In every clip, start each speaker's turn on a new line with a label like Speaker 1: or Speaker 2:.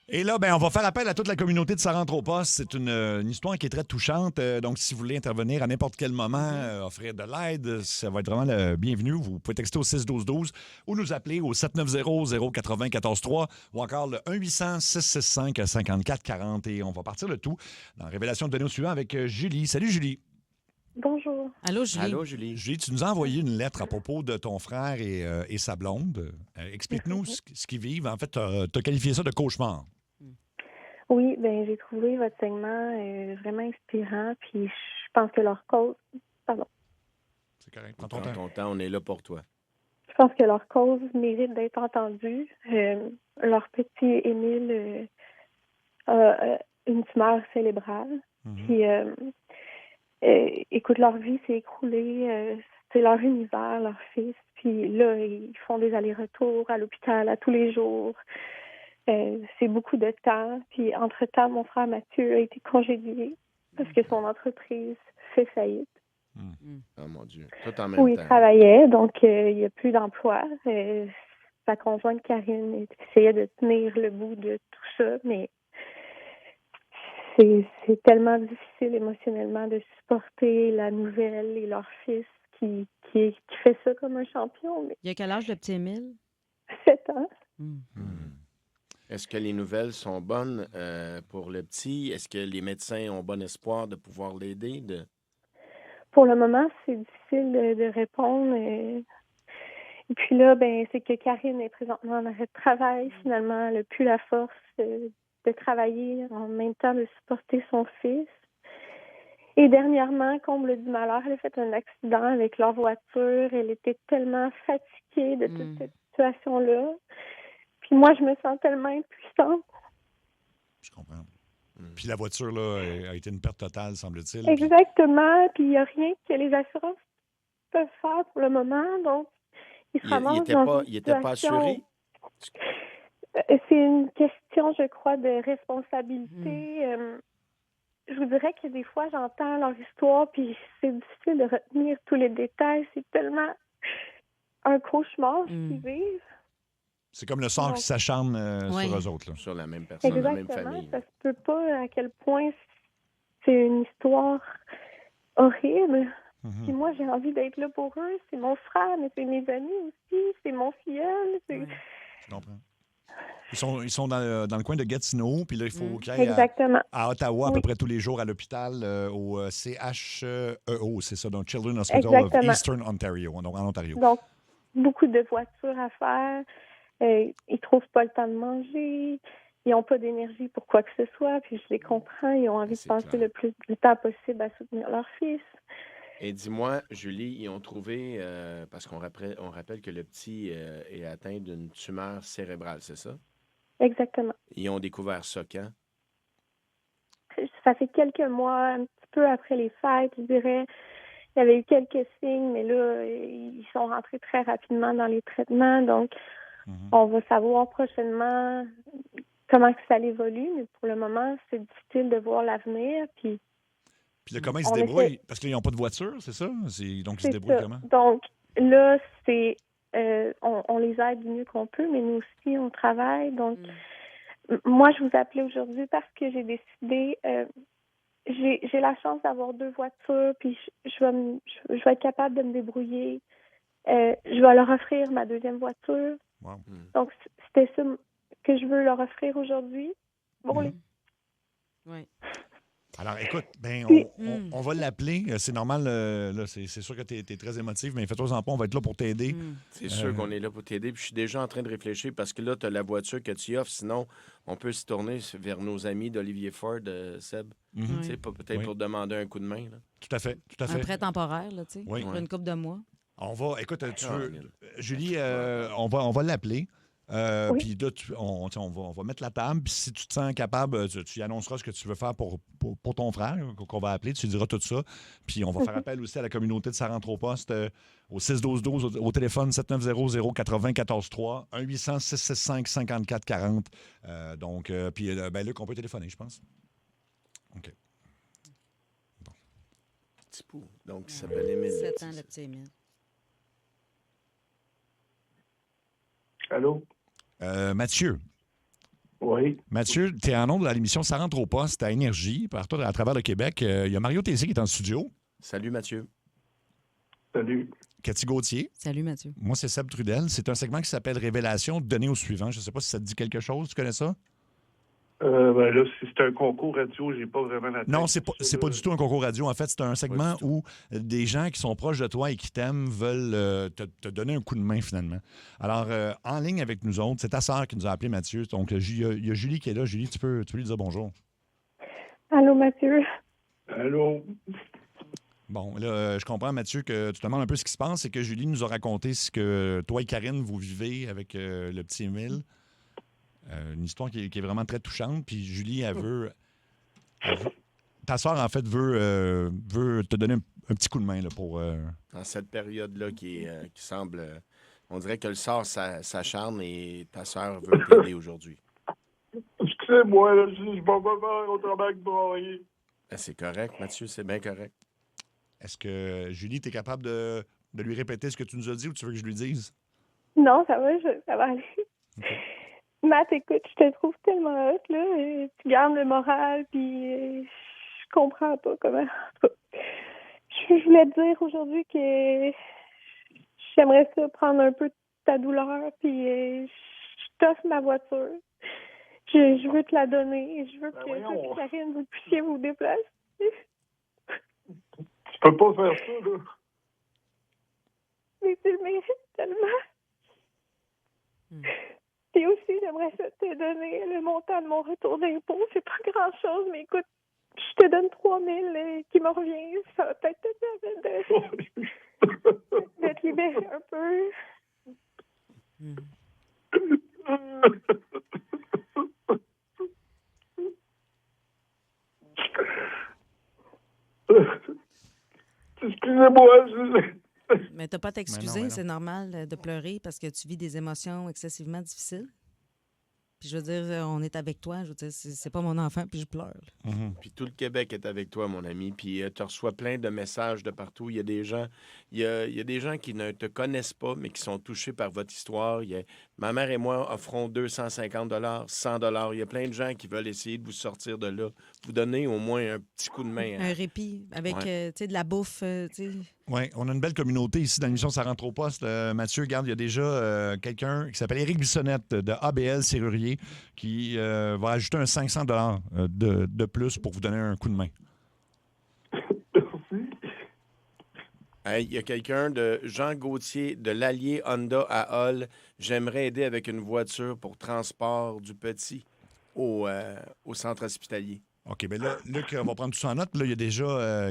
Speaker 1: Et là, on va faire appel à toute la communauté de Ça rentre au poste. C'est une histoire qui est très touchante. Donc, si vous voulez intervenir à n'importe quel moment, offrir de l'aide, ça va être vraiment le bienvenu. Vous pouvez texter au 6-12-12 ou nous appeler au 790-080-14-3 ou encore le 1-800-665-5440. Et on va partir le tout dans la révélation de données au suivant avec Julie. Salut, Julie.
Speaker 2: Bonjour.
Speaker 3: Allô, Julie?
Speaker 4: Allô, Julie?
Speaker 1: Julie, tu nous as envoyé une lettre à propos de ton frère et sa blonde. Explique-nous ce qu'ils vivent. En fait, tu as qualifié ça de cauchemar.
Speaker 2: Oui, ben j'ai trouvé votre segment vraiment inspirant, puis je pense que leur cause, pardon,
Speaker 1: C'est correct. Prends
Speaker 4: Prends
Speaker 1: ton temps.
Speaker 4: ton temps, on est là pour toi.
Speaker 2: je pense que leur cause mérite d'être entendue. Leur petit Émile a une tumeur cérébrale, puis écoute, leur vie s'est écroulée, c'est leur univers, leur fils, puis là, ils font des allers-retours à l'hôpital à tous les jours. C'est beaucoup de temps. Puis, entre-temps, mon frère Mathieu a été congédié parce que son entreprise fait faillite.
Speaker 4: Oh mon Dieu. Tout en même
Speaker 2: Où il
Speaker 4: temps.
Speaker 2: travaillait, donc il n'y a plus d'emploi. Sa conjointe Karine essayait de tenir le bout de tout ça, mais c'est tellement difficile émotionnellement de supporter la nouvelle et leur fils qui fait ça comme un champion. Mais
Speaker 3: Il y a quel âge, le petit Émile?
Speaker 2: 7 ans.
Speaker 4: Est-ce que les nouvelles sont bonnes pour le petit? Est-ce que les médecins ont bon espoir de pouvoir l'aider?
Speaker 2: Pour le moment, c'est difficile de répondre. Et puis là, c'est que Karine est présentement en arrêt de travail. Finalement, elle n'a plus la force de travailler en même temps de supporter son fils. Et dernièrement, comble du malheur, elle a fait un accident avec leur voiture. Elle était tellement fatiguée de toute cette situation-là. Puis moi, je me sens tellement impuissante.
Speaker 1: Je comprends. Puis la voiture, là, a été une perte totale, semble-t-il.
Speaker 2: Exactement. Puis il n'y a rien que les assurances peuvent faire pour le moment. Donc, ils se ramassent dans une
Speaker 4: Il était pas assuré?
Speaker 2: C'est une question, je crois, de responsabilité. Je vous dirais que des fois, j'entends leur histoire, puis c'est difficile de retenir tous les détails. C'est tellement un cauchemar ce qu'ils vivent.
Speaker 1: C'est comme le sort qui s'acharne sur eux autres. Là.
Speaker 4: Sur la même personne, la même
Speaker 2: Exactement.
Speaker 4: famille.
Speaker 2: Ça se peut pas à quel point c'est une histoire horrible. Puis moi, j'ai envie d'être là pour eux. C'est mon frère, mais c'est mes amis aussi. C'est mon filleul.
Speaker 1: Je comprends. Ils sont dans le coin de Gatineau, puis là, il faut qu'ils aillent
Speaker 2: Exactement.
Speaker 1: à Ottawa à peu près tous les jours à l'hôpital, au CHEO, c'est ça, donc Children's Hospital
Speaker 2: Exactement.
Speaker 1: of Eastern Ontario, donc en Ontario.
Speaker 2: Donc, beaucoup de voitures à faire. Ils trouvent pas le temps de manger. Ils n'ont pas d'énergie pour quoi que ce soit. Puis je les comprends. Ils ont envie de passer le plus de temps possible à soutenir leur fils.
Speaker 4: Et dis-moi, Julie, ils ont trouvé, parce qu'on rappelle que le petit est atteint d'une tumeur cérébrale, c'est ça?
Speaker 2: Exactement.
Speaker 4: Ils ont découvert ça quand?
Speaker 2: Ça fait quelques mois, un petit peu après les fêtes, je dirais. Il y avait eu quelques signes, mais là, ils sont rentrés très rapidement dans les traitements. Donc, on va savoir prochainement comment que ça évolue. Mais pour le moment, c'est difficile de voir l'avenir. Puis
Speaker 1: là, comment ils se débrouillent? Parce qu'ils n'ont pas de voiture, c'est ça? Donc, ils se débrouillent comment?
Speaker 2: Donc, là, c'est on les aide du mieux qu'on peut, mais nous aussi, on travaille. Donc, moi, je vous appelais aujourd'hui parce que j'ai décidé... j'ai la chance d'avoir 2 voitures, puis je vais être capable de me débrouiller. Je vais leur offrir ma 2e voiture.
Speaker 1: Wow.
Speaker 2: Donc, c'était ça que je veux leur offrir aujourd'hui. Bon,
Speaker 3: Oui.
Speaker 1: Alors, écoute, on va l'appeler. C'est normal, là, c'est sûr que tu es très émotif, mais fais-toi en pas, on va être là pour t'aider.
Speaker 4: C'est sûr qu'on est là pour t'aider. Puis je suis déjà en train de réfléchir parce que là, tu as la voiture que tu offres. Sinon, on peut se tourner vers nos amis d'Olivier Ford, Seb. Tu sais, peut-être pour demander un coup de main. Là.
Speaker 1: Tout à fait.
Speaker 3: Un prêt temporaire, là, tu sais, pour une couple de mois.
Speaker 1: On va, écoute, Julie, on va l'appeler. Puis là, on va mettre la table. Puis si tu te sens capable, tu y annonceras ce que tu veux faire pour ton frère qu'on va appeler. Tu lui diras tout ça. Puis on va faire appel aussi à la communauté de Ça rentre au poste au 6-12-12 au téléphone 790-080-14-3 1-800-665-5440. Donc, puis Luc, on peut téléphoner, je pense. OK.
Speaker 4: Bon. Petit pou. Donc, il s'appelle Émile.
Speaker 3: 7 ans, le petit Émile.
Speaker 5: Allô?
Speaker 1: Mathieu.
Speaker 5: Oui.
Speaker 1: Mathieu, tu es en ondes de l'émission Ça rentre au poste à Énergie, partout à travers le Québec. Il y a Mario Tessier qui est en studio.
Speaker 4: Salut, Mathieu.
Speaker 5: Salut.
Speaker 1: Cathy Gauthier.
Speaker 3: Salut, Mathieu.
Speaker 1: Moi, c'est Seb Trudel. C'est un segment qui s'appelle Révélation donné au suivant. Je ne sais pas si ça te dit quelque chose. Tu connais ça?
Speaker 5: Là, si c'est un concours radio, j'ai pas vraiment la tête.
Speaker 1: Non, c'est pas du tout un concours radio. En fait, c'est un segment où des gens qui sont proches de toi et qui t'aiment veulent te donner un coup de main, finalement. Alors, en ligne avec nous autres, c'est ta sœur qui nous a appelé, Mathieu. Donc, il y a Julie qui est là. Julie, tu peux lui dire bonjour.
Speaker 2: Allô, Mathieu?
Speaker 5: Allô?
Speaker 1: Bon, là, je comprends, Mathieu, que tu te demandes un peu ce qui se passe. C'est que Julie nous a raconté ce que toi et Karine, vous vivez avec le petit Émile. Une histoire qui est vraiment très touchante. Puis Julie, elle veut ta soeur, en fait, veut te donner un petit coup de main là, pour...
Speaker 4: Dans cette période-là qui semble... on dirait que le sort s'acharne et ta soeur veut t'aider aujourd'hui.
Speaker 5: Excusez-moi, là, je vais pas faire autrement que broyer.
Speaker 4: C'est correct, Mathieu, c'est bien correct.
Speaker 1: Est-ce que, Julie, tu es capable de lui répéter ce que tu nous as dit ou tu veux que je lui dise?
Speaker 2: Non, ça va, ça va aller. Okay. Matt, écoute, je te trouve tellement hot, là. Tu gardes le moral, puis je comprends pas comment... Je voulais te dire aujourd'hui que j'aimerais ça prendre un peu de ta douleur, puis je t'offre ma voiture. Je veux te la donner. Je veux que toi et Karine, vous puissiez vous déplacer.
Speaker 5: Tu peux pas faire ça, là.
Speaker 2: Mais tu le mérites tellement. Puis aussi, j'aimerais ça te donner le montant de mon retour d'impôt. C'est pas grand-chose, mais écoute, je te donne 3 000 qui me revient. Ça va peut-être te permettre de te libérer un peu.
Speaker 5: Excusez-moi,
Speaker 3: Mais t'as pas à t'excuser, c'est normal de pleurer parce que tu vis des émotions excessivement difficiles. Puis je veux dire, on est avec toi, je veux dire, c'est pas mon enfant, puis je pleure.
Speaker 4: Puis tout le Québec est avec toi, mon ami. Puis tu reçois plein de messages de partout. Il y a des gens, il y a des gens qui ne te connaissent pas, mais qui sont touchés par votre histoire. Ma mère et moi offrons 250 $, 100 $. Il y a plein de gens qui veulent essayer de vous sortir de là, vous donner au moins un petit coup de main.
Speaker 3: Un répit avec de la bouffe.
Speaker 1: Oui, on a une belle communauté ici dans l'émission Ça rentre au poste. Mathieu, regarde, il y a déjà quelqu'un qui s'appelle Éric Bissonnette de ABL Serrurier qui va ajouter un 500 $ de plus pour vous donner un coup de main.
Speaker 4: Il y a quelqu'un de Jean Gauthier de l'Allier Honda à Hull. J'aimerais aider avec une voiture pour transport du petit au centre hospitalier. OK,
Speaker 1: bien là, Luc, on va prendre tout ça en note. Là, il y a déjà,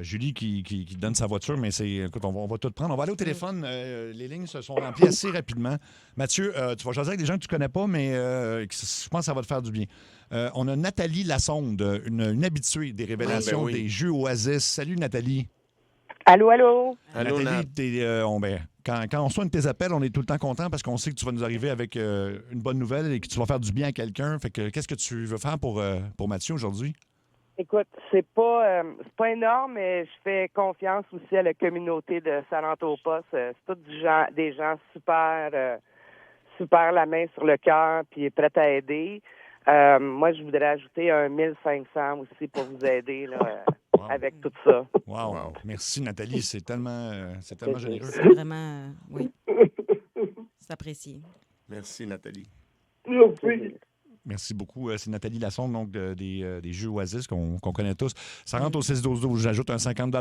Speaker 1: Julie qui donne sa voiture, mais écoute, on va tout prendre. On va aller au téléphone. Les lignes se sont remplies assez rapidement. Mathieu, tu vas choisir avec des gens que tu ne connais pas, mais je pense que ça va te faire du bien. On a Nathalie Lassonde, une habituée des révélations des jeux Oasis. Salut, Nathalie.
Speaker 6: Allô, allô.
Speaker 1: Nathalie, quand on soigne tes appels, on est tout le temps content parce qu'on sait que tu vas nous arriver avec une bonne nouvelle et que tu vas faire du bien à quelqu'un. Fait que qu'est-ce que tu veux faire pour Mathieu aujourd'hui?
Speaker 6: Écoute, c'est pas énorme, mais je fais confiance aussi à la communauté de Ça rentre au poste. C'est tous des gens super la main sur le cœur puis prêts à aider. Moi, je voudrais ajouter un 1500 aussi pour vous aider là, avec tout ça.
Speaker 1: Wow. Merci, Nathalie. C'est tellement généreux.
Speaker 3: C'est vraiment, oui. C'est apprécié.
Speaker 4: Merci, Nathalie.
Speaker 1: Merci beaucoup. C'est Nathalie Lassonde, donc des jeux Oasis qu'on connaît tous. Ça rentre au 6-12-12. J'ajoute un 50 $.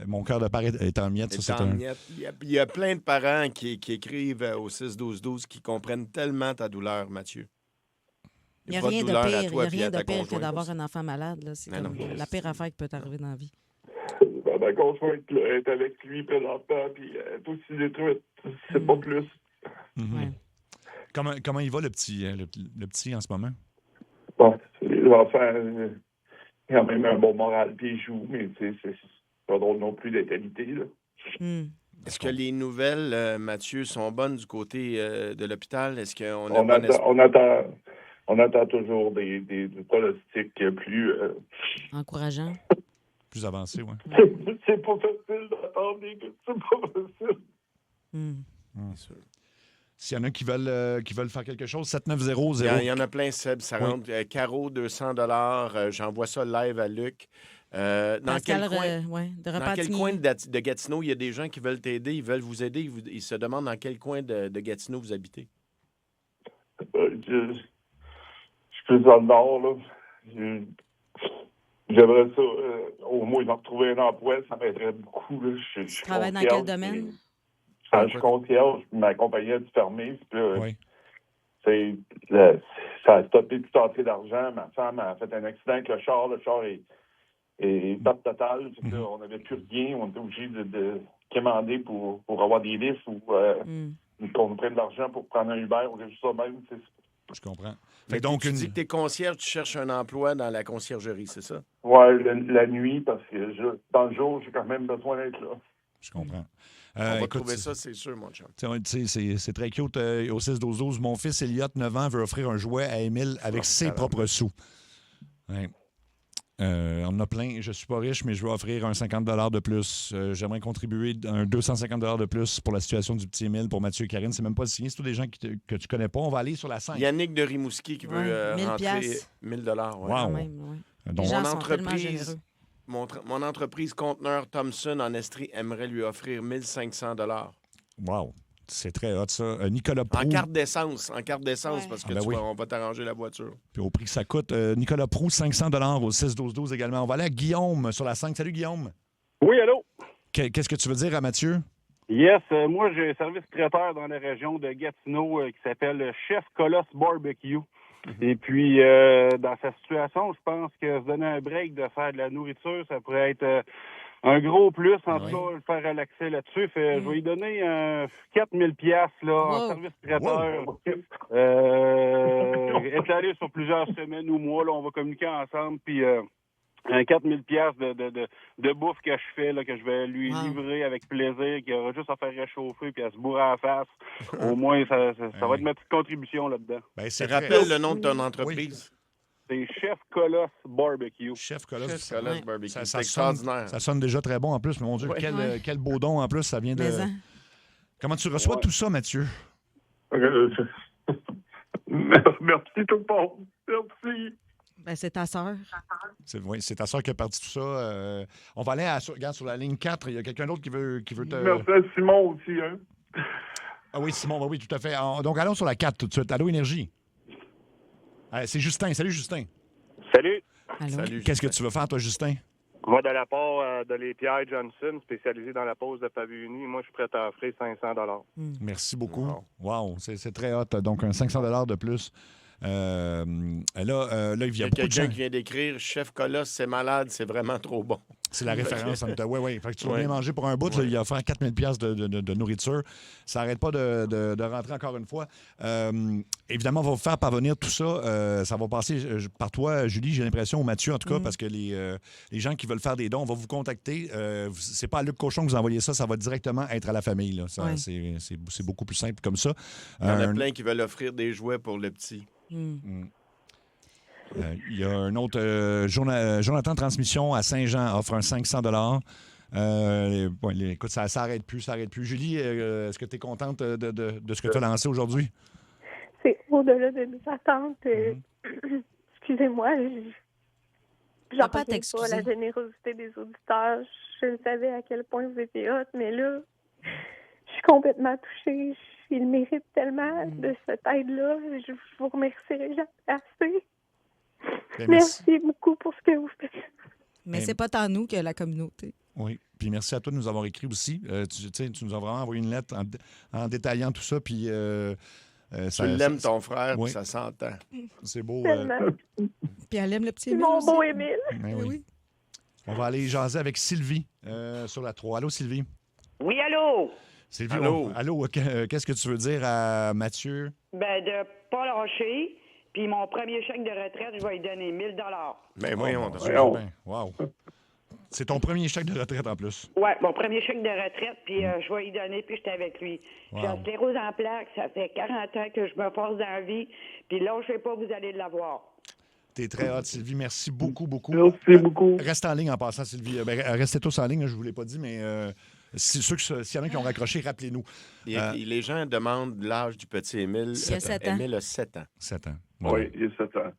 Speaker 1: Mon cœur de père est en miettes.
Speaker 4: Il y a plein de parents qui écrivent au 6-12-12 qui comprennent tellement ta douleur, Mathieu.
Speaker 3: Il n'y a rien de pire que d'avoir un enfant malade. Là. C'est la pire affaire qui peut t'arriver dans la vie.
Speaker 5: Ma conjointe est avec lui présentement, puis elle est aussi détruite. C'est pas plus.
Speaker 3: Ouais.
Speaker 1: Comment il va, le petit en ce moment?
Speaker 5: Bon, les enfants, il a même un bon moral, puis il joue, mais c'est pas drôle non plus d'être habité, là.
Speaker 4: Est-ce que les nouvelles, Mathieu, sont bonnes du côté de l'hôpital? Est-ce qu'on
Speaker 5: on attend toujours des pronostics plus...
Speaker 3: encourageants?
Speaker 1: Plus avancés, oui.
Speaker 5: C'est pas facile d'attendre, c'est pas facile.
Speaker 4: C'est sûr.
Speaker 1: S'il y en a qui veulent faire quelque chose, 790-0.
Speaker 4: Il y en a plein, Seb. Ça rentre. Caro, 200 j'envoie ça live à Luc. Dans quel coin de Gatineau, il y a des gens qui veulent t'aider, ils veulent vous aider, ils se demandent dans quel coin de Gatineau vous habitez?
Speaker 5: Je suis plus dans le nord, là. J'aimerais ça, au moins, retrouver un emploi, ça m'aiderait beaucoup, là.
Speaker 3: Tu travailles dans quel domaine?
Speaker 5: Je suis concierge, ma compagnie a dû fermer, puis là,
Speaker 1: Oui.
Speaker 5: ça a stoppé toute entrée d'argent. Ma femme a fait un accident avec le char est perte totale. On n'avait plus rien. On était obligé de commander pour avoir des listes ou qu'on nous prenne de l'argent pour prendre un Uber ou juste ça même.
Speaker 1: Je comprends.
Speaker 4: Fait donc, tu dis que t'es concierge, tu cherches un emploi dans la conciergerie, c'est ça?
Speaker 5: Oui, la nuit, parce que dans le jour, j'ai quand même besoin d'être là.
Speaker 1: Je comprends.
Speaker 4: On va trouver ça, c'est sûr, mon chum.
Speaker 1: C'est très cute. Au 6-12-12, mon fils Elliot, 9 ans, veut offrir un jouet à Émile avec ses propres sous. Ouais. On en a plein. Je suis pas riche, mais je veux offrir un 50 $ de plus. J'aimerais contribuer un 250 $ de plus pour la situation du petit Émile, pour Mathieu et Karine. C'est même pas signé. C'est tous des gens que tu connais pas. On va aller sur la 5.
Speaker 4: Yannick de Rimouski qui veut rentrer 1000 $. Ouais.
Speaker 1: Wow.
Speaker 3: Même,
Speaker 1: Donc,
Speaker 3: les gens
Speaker 4: mon
Speaker 3: sont tellement
Speaker 4: entreprise,
Speaker 3: généreux.
Speaker 4: mon entreprise conteneur Thomson en Estrie aimerait lui offrir 1500 $.
Speaker 1: Wow. C'est très hot, ça. Nicolas Proulx.
Speaker 4: En carte d'essence, parce que
Speaker 1: oui.
Speaker 4: on va t'arranger la voiture.
Speaker 1: Puis au prix que ça coûte, Nicolas Proulx, 500 $ au 6-12-12 également. On va aller à Guillaume sur la 5. Salut, Guillaume.
Speaker 7: Oui, allô?
Speaker 1: Qu'est-ce que tu veux dire à Mathieu?
Speaker 7: Yes, moi, j'ai un service traiteur dans la région de Gatineau qui s'appelle Chef Colosse Barbecue. Et puis, dans sa situation, je pense que se donner un break de faire de la nourriture, ça pourrait être un gros plus. En tout cas, le faire relaxer là-dessus. Je vais lui donner 4000 $, en service traiteur. Étalé sur plusieurs semaines ou mois. Là, on va communiquer ensemble. Puis, un 4000 $, de bouffe que je fais, là, que je vais lui livrer avec plaisir, qui aura juste à faire réchauffer puis à se bourrer à la face. Au moins, ça va être ma petite contribution là-dedans.
Speaker 1: Ben,
Speaker 4: Rappelle le nom de ton entreprise.
Speaker 7: C'est Chef Colosse Barbecue.
Speaker 1: Chef Colosse
Speaker 4: Barbecue.
Speaker 1: C'est
Speaker 4: extraordinaire.
Speaker 1: Ça sonne déjà très bon en plus, mais mon Dieu, quel beau don en plus, ça vient de... Comment tu reçois tout ça, Mathieu?
Speaker 5: Merci tout le monde. Merci.
Speaker 3: Ben, c'est ta sœur.
Speaker 1: C'est ta sœur qui a parti tout ça. On va aller regarde, sur la ligne 4. Il y a quelqu'un d'autre qui veut te...
Speaker 5: Merci à Simon aussi. Hein?
Speaker 1: Ah oui, Simon, oui, tout à fait. Donc, allons sur la 4 tout de suite. Allô, Énergie. C'est Justin. Salut, Justin.
Speaker 7: Salut.
Speaker 3: Allô?
Speaker 4: Salut.
Speaker 1: Qu'est-ce que tu veux faire, toi, Justin?
Speaker 7: Moi, de la part de les Pierre Johnson, spécialisé dans la pose de pavés unis, moi, je suis prêt à offrir 500 $.
Speaker 1: Merci beaucoup. Wow, c'est très hot. Donc, un 500 $ de plus. Là, il y a beaucoup de gens.
Speaker 4: Quelqu'un qui vient d'écrire « Chef Colosse, c'est malade, c'est vraiment trop bon ».
Speaker 1: C'est la référence. Oui. Fait que tu vas bien manger pour un bout. Là, il a offert 4000 $ de nourriture. Ça n'arrête pas de rentrer encore une fois. Évidemment, on va vous faire parvenir tout ça. Ça va passer par toi, Julie, j'ai l'impression, ou Mathieu, en tout cas, parce que les gens qui veulent faire des dons, on va vous contacter. C'est pas à Luc Cochon que vous envoyez ça va directement être à la famille. Là. C'est beaucoup plus simple comme ça.
Speaker 4: Il y en a plein qui veulent offrir des jouets pour le petit.
Speaker 1: Il y a un autre, Jonathan Transmission à Saint-Jean offre un 500 $. Écoute, ça s'arrête plus. Julie, est-ce que tu es contente de ce que tu as lancé aujourd'hui?
Speaker 2: C'est au-delà de mes attentes. Excusez-moi, j'en
Speaker 3: pas à
Speaker 2: reviens
Speaker 3: t'excuser.
Speaker 2: pas à la générosité des auditeurs. Je savais à quel point vous étiez hot, mais là, je suis complètement touchée. Il mérite tellement de cette aide-là. Je vous remercierai jamais assez. Merci beaucoup pour ce que vous faites.
Speaker 3: Mais c'est pas tant nous que la communauté.
Speaker 1: Oui. Puis merci à toi de nous avoir écrit aussi. Tu nous as vraiment envoyé une lettre en détaillant tout ça. Puis,
Speaker 4: tu l'aimes, ton frère, puis ça s'entend.
Speaker 1: C'est beau.
Speaker 3: Puis elle aime le petit
Speaker 2: C'est
Speaker 3: Émile
Speaker 2: mon
Speaker 3: aussi.
Speaker 2: beau Émile.
Speaker 1: Oui. On va aller jaser avec Sylvie sur la 3. Allô, Sylvie?
Speaker 8: Oui, allô?
Speaker 1: Sylvie,
Speaker 4: allô?
Speaker 1: Qu'est-ce que tu veux dire à Mathieu?
Speaker 8: Ben, de pas lâcher. Puis mon premier chèque de retraite, je vais lui donner 1000 $.
Speaker 4: Ben voyons.
Speaker 1: Wow. C'est ton premier chèque de retraite en plus.
Speaker 8: Oui, mon premier chèque de retraite, puis je vais lui donner, puis j'étais avec lui. J'ai la sclérose en plaques, ça fait 40 ans que je me force dans la vie, puis là, je sais pas, vous allez l'avoir.
Speaker 1: T'es très hot, Sylvie. Merci beaucoup.
Speaker 5: Merci beaucoup.
Speaker 1: Reste en ligne en passant, Sylvie. Restez tous en ligne, je ne vous l'ai pas dit, mais S'il y en a qui ont raccroché, rappelez-nous.
Speaker 4: Les gens demandent l'âge du petit Émile.
Speaker 3: Il y a 7 ans.
Speaker 4: Émile a 7 ans.
Speaker 1: 7 ans.
Speaker 5: Oui, il y a 7 ans.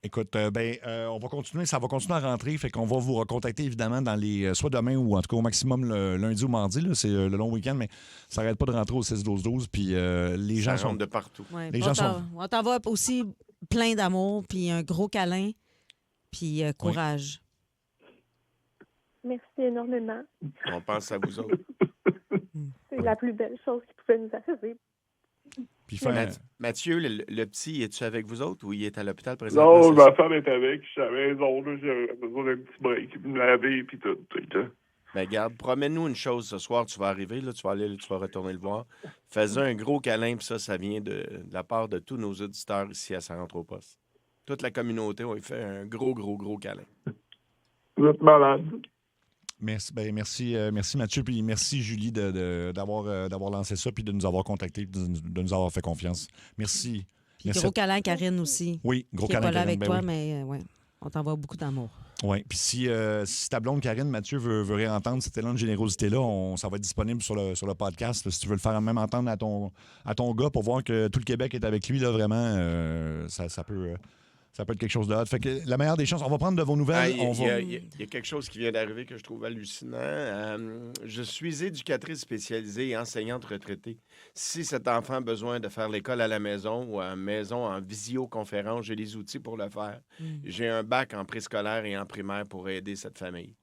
Speaker 1: Écoute, on va continuer, ça va continuer à rentrer, fait qu'on va vous recontacter évidemment dans les soit demain ou en tout cas au maximum le lundi ou mardi, là, c'est le long week-end, mais ça n'arrête pas de rentrer au 6-12-12, puis les gens
Speaker 4: Ça
Speaker 1: sont
Speaker 4: rentre de partout.
Speaker 3: Ouais,
Speaker 1: Les gens sont-
Speaker 3: On t'envoie aussi plein d'amour, puis un gros câlin, puis courage.
Speaker 2: Merci énormément.
Speaker 4: On pense à vous autres.
Speaker 2: C'est la plus belle chose qui pouvait nous arriver.
Speaker 1: Puis
Speaker 4: Mathieu, le petit, es-tu avec vous autres ou il est à l'hôpital présentement?
Speaker 5: Non, ma femme est avec. Je suis à la maison. Là, j'ai besoin d'un petit break. Me laver puis tout.
Speaker 4: Ben garde, promets-nous une chose ce soir, tu vas arriver, là, tu vas retourner le voir. Fais-en un gros câlin, puis ça vient de la part de tous nos auditeurs ici à Ça rentre au poste. Toute la communauté, on lui fait un gros câlin.
Speaker 5: Vous êtes malade.
Speaker 1: Merci Mathieu, puis merci Julie d'avoir lancé ça, puis de nous avoir contactés, de nous avoir fait confiance. Merci.
Speaker 3: Puis
Speaker 1: Merci
Speaker 3: gros câlin, Karine aussi.
Speaker 1: Oui, gros
Speaker 3: qui n'est
Speaker 1: câlin,
Speaker 3: pas là
Speaker 1: Karine,
Speaker 3: avec toi,
Speaker 1: oui.
Speaker 3: mais on t'envoie beaucoup d'amour.
Speaker 1: Oui, puis si ta blonde Karine, Mathieu, veut réentendre cet élan de générosité-là, ça va être disponible sur le podcast. Si tu veux le faire même entendre à ton gars pour voir que tout le Québec est avec lui, là, vraiment, ça peut être quelque chose de hot. Fait que la meilleure des chances, on va prendre de vos nouvelles.
Speaker 4: Il y a quelque chose qui vient d'arriver que je trouve hallucinant. Je suis éducatrice spécialisée et enseignante retraitée. Si cet enfant a besoin de faire l'école à la maison ou à la maison en visioconférence, j'ai les outils pour le faire. J'ai un bac en préscolaire et en primaire pour aider cette famille.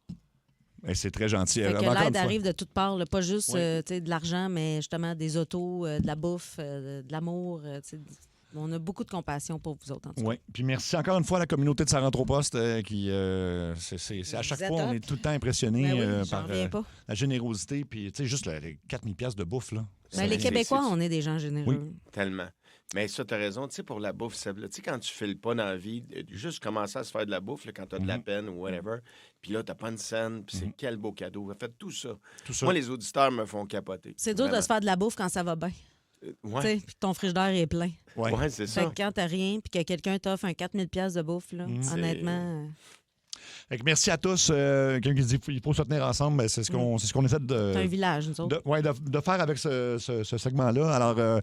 Speaker 1: Et c'est très gentil.
Speaker 3: Fait que
Speaker 1: Encore une
Speaker 3: l'aide
Speaker 1: fois.
Speaker 3: arrive de toutes parts, là, pas juste de l'argent, mais justement des autos, de la bouffe, de l'amour. On a beaucoup de compassion pour vous autres, en tout cas.
Speaker 1: Oui, puis merci encore une fois à la communauté de Ça rentre au poste qui, c'est à chaque
Speaker 3: Vous êtes
Speaker 1: fois, on
Speaker 3: top.
Speaker 1: est tout le temps impressionné
Speaker 3: Ben oui,
Speaker 1: par
Speaker 3: j'en reviens pas.
Speaker 1: la générosité, puis tu sais, juste les 4000 pièces de bouffe, là.
Speaker 3: Ben, les Québécois, on est des gens généreux.
Speaker 1: Oui.
Speaker 4: Tellement. Mais ça, tu as raison. Tu sais, pour la bouffe, Seb, là, tu sais, quand tu files pas dans la vie, juste commencer à se faire de la bouffe là, quand tu as de la peine ou whatever, puis là, tu n'as pas une scène, puis c'est quel beau cadeau. Faites tout ça. Moi, les auditeurs me font capoter.
Speaker 3: C'est dur de se faire de la bouffe quand ça va bien.
Speaker 4: Ouais.
Speaker 3: Puis ton frigidaire est plein.
Speaker 4: Ouais, c'est
Speaker 3: Fait
Speaker 4: ça.
Speaker 3: que quand t'as rien, puis que quelqu'un t'offre un 4000 pièces de bouffe, là, honnêtement...
Speaker 1: Fait que merci à tous. Quelqu'un qui dit qu'il faut se tenir ensemble, ben, c'est ce qu'on essaie
Speaker 3: C'est un village, nous autres.
Speaker 1: de faire avec ce segment-là. Alors,